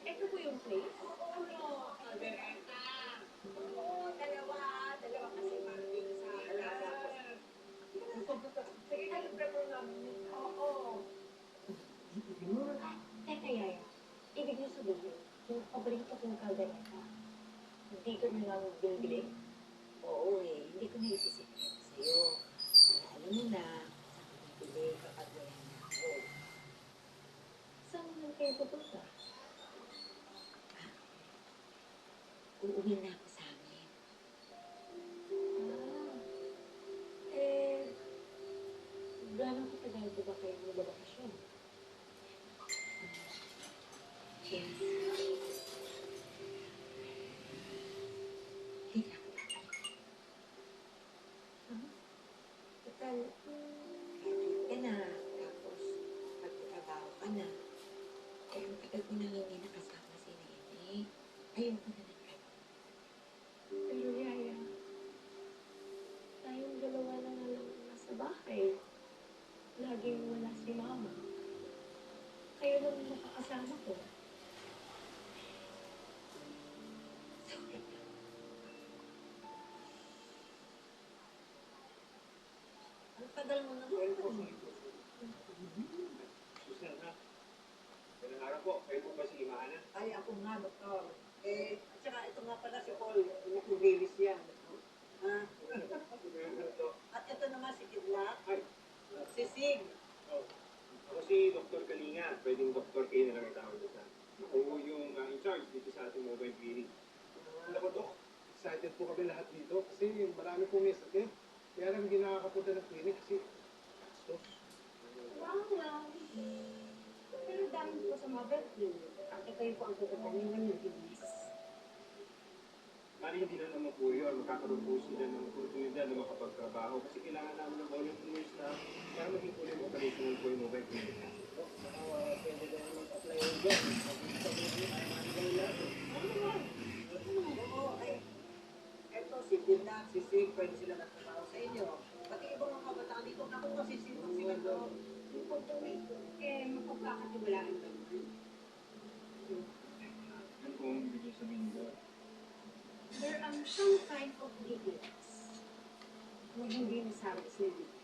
Ito po yung place? Oo, dalawa. Dalawa kasi parking sa plaza ko. Sige, kalibre mo namin. Oo. Teka, Yaya. Ibig niyo sabihin, yung paborito kong kaldereta, hindi ko na lang binibili? Oo eh, hindi ko na isisikret sa'yo. Para alam mo na, saan ko bibili kapag wala na ako. Saan naman kayo pupunta? Uuwi na ako sa amin. Eh, gano'ng katagal po ba kayo magbabakasyon? Yes. Hirap. Total, graduate ka na, tapos magtatrabaho ka na. Eh, ang tagal ko nang hindi nakasama si Nene. Ayoko na ng ganun. Pero Yaya, tayong dalawa na nga lang nasa bahay. Laging wala si Mama. Kayo lang makakasama ko. Sorry. Ang tagal mo na Susana, magandang araw po. Kayo po ba si Imana? Ay, ako nga, doktor. At saka ito nga pala si Paul, nag-release yan. At ito naman si Kidlat, Ay, si Sig. oh. Ako si Dr. Kalinga. Pwedeng Dr. K na lang itawag ko sa. Ako yung in charge dito sa ating mobile clinic. Alam ko, Dok, excited po kami lahat dito kasi marami pong may sakit. Kaya lang hindi nakakapunta ng clinic kasi gastos. Wow lang. Pero dahil po sa mobile clinic, at kayo po ang tutupanin ng bilis. Mali hindi na naman po yun. Magkakaroon po sila ng oportunidad na makapagtrabaho kasi kailangan namin ng volunteers na para maging fully operational po yung mobile clinic. Dok, baka pwede na naman apply yung job. Oo, ay, eto si Kidlat, si Sig, pwede sila nagtrabaho sa inyo. Pati ibang mga kabataan dito, naku, masisipag sila doon. Yung pagtuloy ko, mapagkakatiwalaan ba naman? Yan po ang ibig sabihin doon. There are some kind of details na hindi nasabi sa dito.